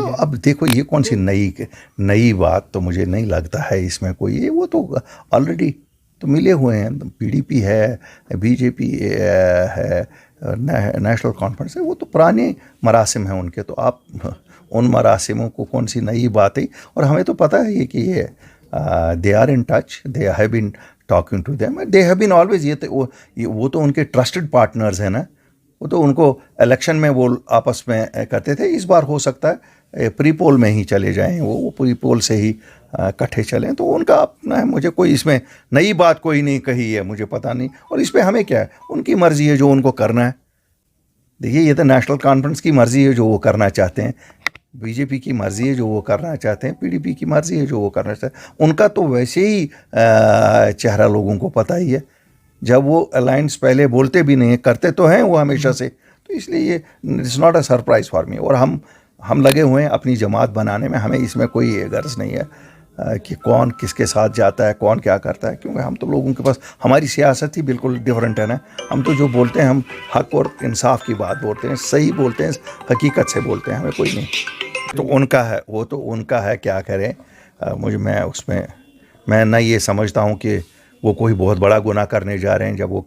है। अब देखो ये कौन सी नई बात, तो मुझे नहीं लगता है इसमें कोई ये, वो तो ऑलरेडी तो मिले हुए हैं, PDP है, BJP है, नेशनल कॉन्फ्रेंस है, वो तो पुराने मरासिम हैं उनके, तो आप उन मरासिमों को कौन सी नई बात है। और हमें तो पता है कि ये they are in touch, they have been talking to them, they have been always, वो तो उनके ट्रस्टेड पार्टनर्स हैं ना, वो तो उनको इलेक्शन में वो आपस में करते थे। इस बार हो सकता है प्री पोल में ही चले जाएं, वो प्री पोल से ही इकट्ठे चलें, तो उनका अपना है, मुझे कोई इसमें नई बात कोई नहीं कही है, मुझे पता नहीं। और इस पर हमें क्या है, उनकी मर्ज़ी है जो उनको करना है। देखिए ये तो नेशनल कॉन्फ्रेंस की मर्ज़ी है जो वो करना चाहते हैं, BJP की मर्ज़ी है जो वो करना चाहते हैं, PDP की मर्ज़ी है जो वो करना चाहते हैं। उनका तो वैसे ही चेहरा लोगों को पता ही है, जब वो अलायंस पहले बोलते भी नहीं, करते तो हैं वो हमेशा से, तो इसलिए ये it's not a surprise for me. और हम लगे हुए हैं अपनी जमात बनाने में, हमें इसमें कोई गर्ज नहीं है कि कौन किसके साथ जाता है, कौन क्या करता है, क्योंकि हम तो लोगों के पास, हमारी सियासत ही बिल्कुल डिफरेंट है ना। हम तो जो बोलते हैं, हम हक और इंसाफ की बात बोलते हैं, सही बोलते हैं, हकीकत से बोलते हैं, हमें कोई नहीं। तो उनका है, वो तो उनका है, क्या करें। मैं ना ये समझता हूँ कि वो कोई बहुत बड़ा गुनाह करने जा रहे हैं। जब वो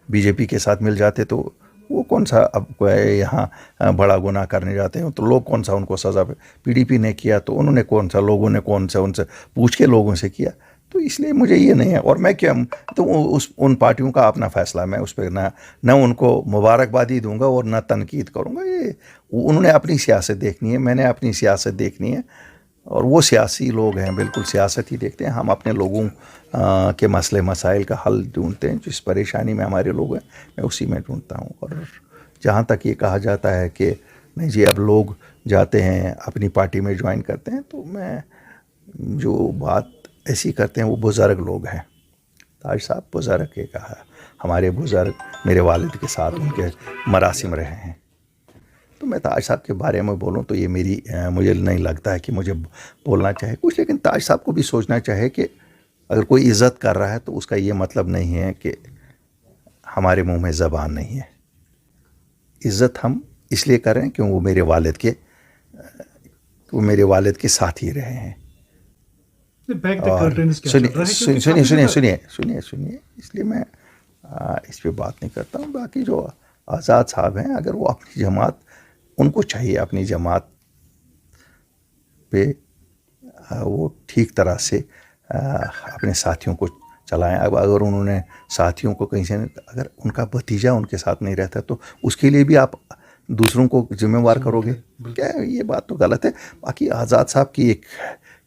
BJP के साथ मिल जाते तो वो कौन सा अब यहाँ बड़ा गुनाह करने जाते हैं, तो लोग कौन सा उनको सज़ा, PDP ने किया तो उन्होंने लोगों ने कौन सा उनसे पूछ के लोगों से किया, तो इसलिए मुझे ये नहीं है। और मैं क्या, तो उन पार्टियों का अपना फैसला, मैं उस पर ना उनको मुबारकबादी दूंगा और ना तनकीद करूँगा। ये उन्होंने अपनी सियासत देखनी है, मैंने अपनी सियासत देखनी है, और वो सियासी लोग हैं, बिल्कुल सियासत ही देखते हैं। हम अपने लोगों के मसले मसाइल का हल ढूंढते हैं, जिस परेशानी में हमारे लोग हैं मैं उसी में ढूंढता हूँ। और जहाँ तक ये कहा जाता है कि नहीं जी अब लोग जाते हैं अपनी पार्टी में ज्वाइन करते हैं, तो मैं जो बात ऐसी करते हैं वो बुज़ुर्ग लोग हैं। ताज साहब बुज़ुर्ग के कहा, हमारे बुज़ुर्ग मेरे वालिद के साथ उनके मरासिम रहे हैं, तो मैं ताज साहब के बारे में बोलूं तो ये मुझे नहीं लगता है कि मुझे बोलना चाहे कुछ। लेकिन ताज साहब को भी सोचना चाहे कि अगर कोई इज़्ज़त कर रहा है तो उसका ये मतलब नहीं है कि हमारे मुंह में ज़बान नहीं है। इज़्ज़त हम इसलिए कर रहे हैं क्यों वो मेरे वालिद के साथ ही रहे हैं। सुनिए, इसलिए मैं इस पे बात नहीं करता हूँ। बाकी जो आज़ाद साहब हैं, अगर वो अपनी जमात, उनको चाहिए अपनी जमात पे वो ठीक तरह से अपने साथियों को चलाएं। अब अगर उन्होंने साथियों को कहीं से, अगर उनका भतीजा उनके साथ नहीं रहता तो उसके लिए भी आप दूसरों को जिम्मेवार करोगे क्या? ये बात तो गलत है। बाकी आज़ाद साहब की एक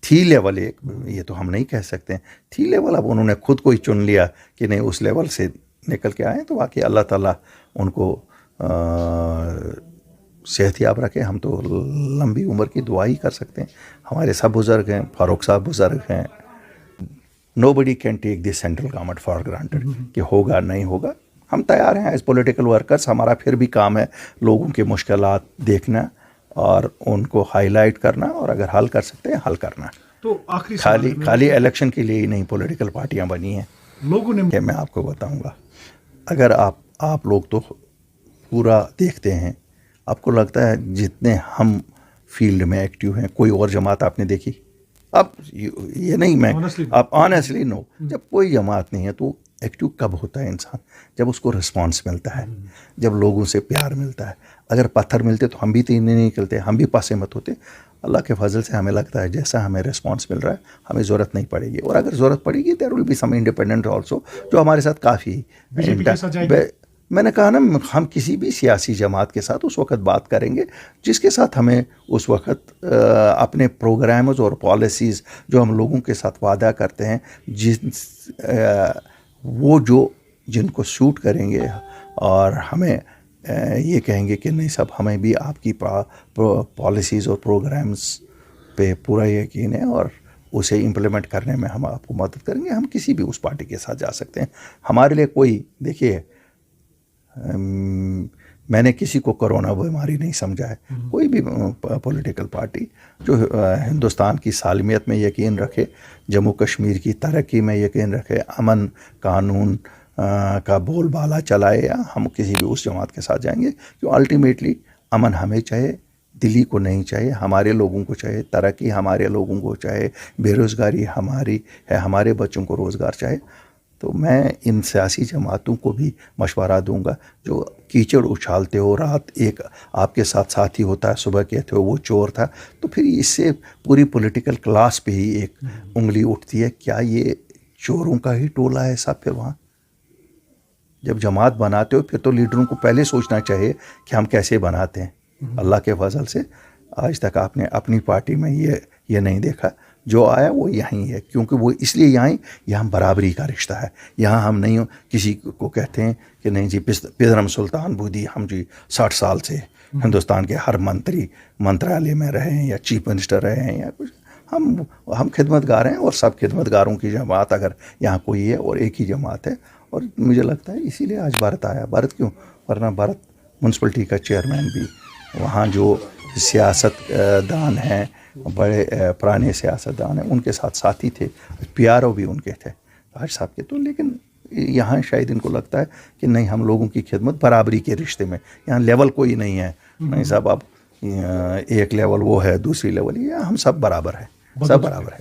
थी लेवल, ये तो हम नहीं कह सकते, थी लेवल अब उन्होंने खुद को ही चुन लिया कि नहीं उस लेवल से निकल के आए, तो बाकी अल्लाह ताला उनको सेहत याब रखे। हम तो लंबी उम्र की दुआ ही कर सकते हैं। हमारे सब बुज़ुर्ग हैं, फारूक साहब बुज़ुर्ग हैं। Nobody can take this central government for granted कि होगा नहीं होगा। हम तैयार हैं एज पॉलिटिकल वर्कर्स, हमारा फिर भी काम है लोगों के मुश्किलात देखना और उनको हाईलाइट करना, और अगर हल कर सकते हैं हल करना। तो आखिरी खाली इलेक्शन के लिए ही नहीं पॉलिटिकल पार्टियां बनी हैं लोगों ने। मैं आपको बताऊंगा, अगर आप लोग तो पूरा देखते हैं, आपको लगता है जितने हम फील्ड में एक्टिव हैं कोई और जमात आपने देखी? अब ये नहीं, मैं आप ऑनेस्टली नो, जब कोई जमात नहीं है तो एक्टिव कब होता है इंसान? जब उसको रिस्पांस मिलता है, जब लोगों से प्यार मिलता है। अगर पत्थर मिलते तो हम भी तीन नहीं निकलते, हम भी पासे मत होते। अल्लाह के फजल से हमें लगता है जैसा हमें रिस्पांस मिल रहा है हमें ज़रूरत नहीं पड़ेगी, और अगर ज़रूरत पड़ेगी there will be some independent also जो हमारे साथ काफ़ी। मैंने कहा ना, हम किसी भी सियासी जमात के साथ उस वक्त बात करेंगे जिसके साथ हमें उस वक्त अपने प्रोग्राम्स और पॉलिसीज़ जो हम लोगों के साथ वादा करते हैं, वो जिनको सूट करेंगे, और हमें ये कहेंगे कि नहीं सब हमें भी आपकी पॉलिसीज़ और प्रोग्राम्स पे पूरा यकीन है और उसे इम्प्लीमेंट करने में हम आपको मदद करेंगे। हम किसी भी उस पार्टी के साथ जा सकते हैं। हमारे लिए कोई, देखिए मैंने किसी को कोरोना बीमारी नहीं समझा है। कोई भी पॉलिटिकल पार्टी जो हिंदुस्तान की सालमियत में यकीन रखे, जम्मू कश्मीर की तरक्की में यकीन रखे, अमन कानून का बोलबाला चलाए, हम किसी भी उस जमात के साथ जाएंगे। क्यों? अल्टीमेटली अमन हमें चाहिए, دلی کو نہیں چاہیے، ہمارے لوگوں کو چاہیے ترقی، ہمارے لوگوں کو چاہے بے روزگاری ہماری ہے، ہمارے بچوں کو روزگار چاہے. تو میں ان سیاسی جماعتوں کو بھی مشورہ دوں گا جو کیچڑ اچھالتے ہو، رات ایک آپ کے ساتھ ساتھی ہوتا ہے، صبح کہتے ہو وہ چور تھا، تو پھر اس سے پوری پولیٹیکل کلاس پہ ہی ایک انگلی اٹھتی ہے. کیا یہ چوروں کا ہی ٹولہ ہے سب؟ پھر وہاں جب جماعت بناتے ہو پھر تو لیڈروں کو پہلے سوچنا چاہیے کہ ہم کیسے بناتے ہیں. اللہ کے فضل سے آج تک آپ نے اپنی پارٹی میں یہ نہیں دیکھا. جو آیا وہ یہیں ہے، کیونکہ وہ اس لیے یہاں برابری کا رشتہ ہے. یہاں ہم نہیں کسی کو کہتے ہیں کہ نہیں جی پیدرم سلطان بودی ہم جی 60 سال سے ہندوستان کے ہر منترالیہ میں رہے ہیں یا چیف منسٹر رہے ہیں یا کچھ. ہم خدمت گار ہیں، اور سب خدمت گاروں کی جماعت اگر یہاں کوئی ہے اور ایک ہی جماعت ہے. اور مجھے لگتا ہے اسی لیے آج بھارت آیا. بھارت کیوں؟ ورنہ بھارت میونسپلٹی کا چیئرمین بھی، وہاں جو سیاست دان ہیں، بڑے پرانے سیاست دان ہیں، ان کے ساتھ ساتھی تھے، پی آر او بھی ان کے تھے آج صاحب کے. تو لیکن یہاں شاید ان کو لگتا ہے کہ نہیں، ہم لوگوں کی خدمت برابری کے رشتے میں، یہاں لیول کوئی نہیں ہے. نہیں صاحب، اب ایک لیول وہ ہے، دوسری لیول یہ، ہم سب برابر ہیں، سب برابر ہیں.